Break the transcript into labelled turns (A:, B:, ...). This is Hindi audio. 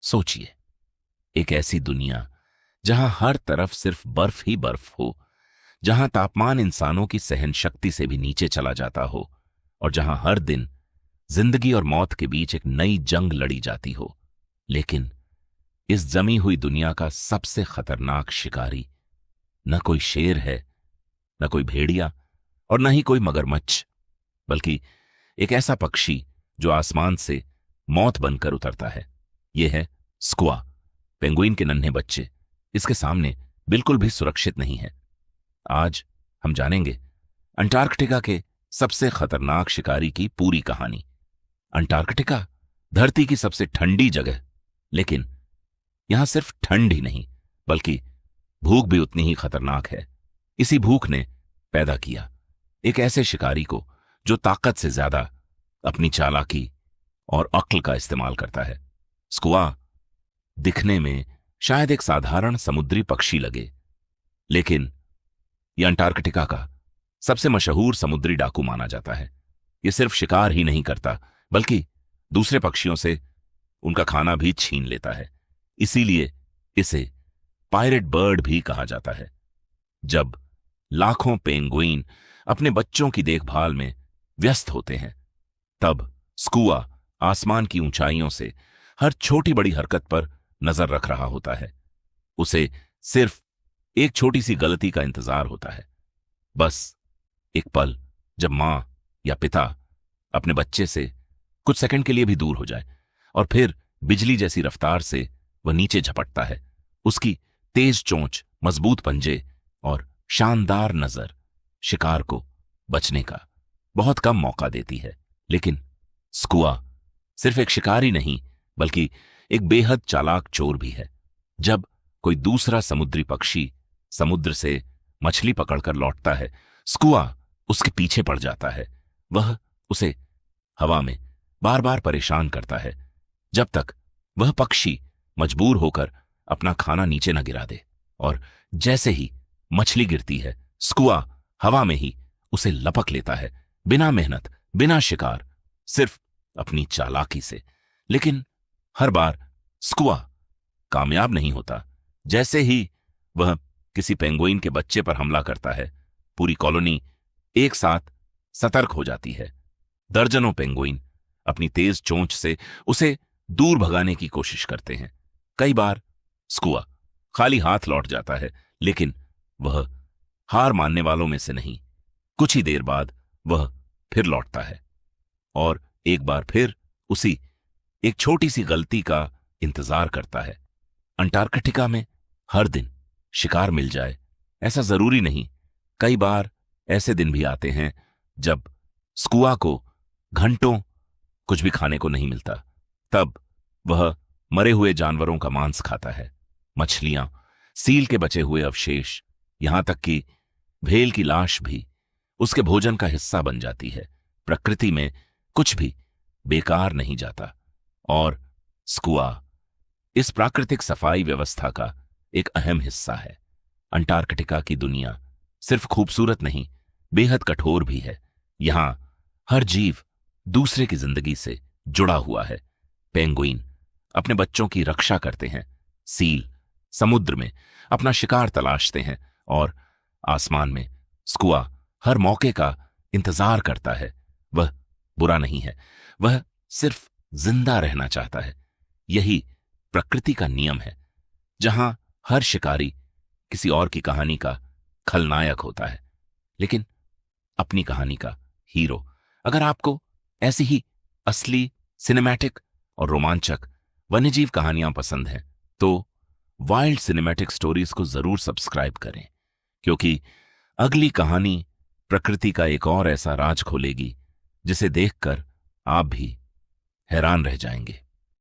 A: सोचिए, एक ऐसी दुनिया जहां हर तरफ सिर्फ बर्फ ही बर्फ हो, जहां तापमान इंसानों की सहन शक्ति से भी नीचे चला जाता हो और जहां हर दिन जिंदगी और मौत के बीच एक नई जंग लड़ी जाती हो। लेकिन इस जमी हुई दुनिया का सबसे खतरनाक शिकारी न कोई शेर है, न कोई भेड़िया और न ही कोई मगरमच्छ, बल्कि एक ऐसा पक्षी जो आसमान से मौत बनकर उतरता है। यह है स्कुआ, पेंगुइन के नन्हे बच्चे। इसके सामने बिल्कुल भी सुरक्षित नहीं है। आज हम जानेंगे अंटार्कटिका के सबसे खतरनाक शिकारी की पूरी कहानी। अंटार्कटिका धरती की सबसे ठंडी जगह, लेकिन यहां सिर्फ ठंड ही नहीं बल्कि भूख भी उतनी ही खतरनाक है। इसी भूख ने पैदा किया एक ऐसे शिकारी को जो ताकत से ज्यादा अपनी चालाकी और अक्ल का इस्तेमाल करता है। स्कुआ दिखने में शायद एक साधारण समुद्री पक्षी लगे, लेकिन यह अंटार्कटिका का सबसे मशहूर समुद्री डाकू माना जाता है। यह सिर्फ शिकार ही नहीं करता बल्कि दूसरे पक्षियों से उनका खाना भी छीन लेता है। इसीलिए इसे पायरेट बर्ड भी कहा जाता है। जब लाखों पेंगुइन अपने बच्चों की देखभाल में व्यस्त होते हैं, तब स्कुआ आसमान की ऊंचाइयों से हर छोटी बड़ी हरकत पर नजर रख रहा होता है। उसे सिर्फ एक छोटी सी गलती का इंतजार होता है, बस एक पल जब मां या पिता अपने बच्चे से कुछ सेकंड के लिए भी दूर हो जाए और फिर बिजली जैसी रफ्तार से वह नीचे झपटता है। उसकी तेज चोंच, मजबूत पंजे और शानदार नजर शिकार को बचने का बहुत कम मौका देती है। लेकिन स्कुआ सिर्फ एक शिकारी नहीं बल्कि एक बेहद चालाक चोर भी है। जब कोई दूसरा समुद्री पक्षी समुद्र से मछली पकड़कर लौटता है, स्कुआ उसके पीछे पड़ जाता है। वह उसे हवा में बार बार परेशान करता है जब तक वह पक्षी मजबूर होकर अपना खाना नीचे न गिरा दे। और जैसे ही मछली गिरती है, स्कुआ हवा में ही उसे लपक लेता है, बिना मेहनत, बिना शिकार, सिर्फ अपनी चालाकी से। लेकिन हर बार स्कुआ कामयाब नहीं होता। जैसे ही वह किसी पेंगुइन के बच्चे पर हमला करता है, पूरी कॉलोनी एक साथ सतर्क हो जाती है। दर्जनों पेंगुइन अपनी तेज चोंच से उसे दूर भगाने की कोशिश करते हैं। कई बार स्कुआ खाली हाथ लौट जाता है, लेकिन वह हार मानने वालों में से नहीं। कुछ ही देर बाद वह फिर लौटता है और एक बार फिर उसी एक छोटी सी गलती का इंतजार करता है। अंटार्कटिका में हर दिन शिकार मिल जाए ऐसा जरूरी नहीं। कई बार ऐसे दिन भी आते हैं जब स्कुआ को घंटों कुछ भी खाने को नहीं मिलता। तब वह मरे हुए जानवरों का मांस खाता है, मछलियां, सील के बचे हुए अवशेष, यहां तक कि व्हेल की लाश भी उसके भोजन का हिस्सा बन जाती है। प्रकृति में कुछ भी बेकार नहीं जाता और स्कुआ इस प्राकृतिक सफाई व्यवस्था का एक अहम हिस्सा है। अंटार्कटिका की दुनिया सिर्फ खूबसूरत नहीं, बेहद कठोर भी है। यहां हर जीव दूसरे की जिंदगी से जुड़ा हुआ है। पेंगुइन अपने बच्चों की रक्षा करते हैं, सील समुद्र में अपना शिकार तलाशते हैं और आसमान में स्कुआ हर मौके का इंतजार करता है। वह बुरा नहीं है, वह सिर्फ जिंदा रहना चाहता है। यही प्रकृति का नियम है, जहां हर शिकारी किसी और की कहानी का खलनायक होता है, लेकिन अपनी कहानी का हीरो। अगर आपको ऐसी ही असली, सिनेमैटिक और रोमांचक वन्यजीव कहानियां पसंद हैं, तो वाइल्ड सिनेमैटिक स्टोरीज को जरूर सब्सक्राइब करें, क्योंकि अगली कहानी प्रकृति का एक और ऐसा राज खोलेगी जिसे देखकर आप भी हैरान रह जाएंगे।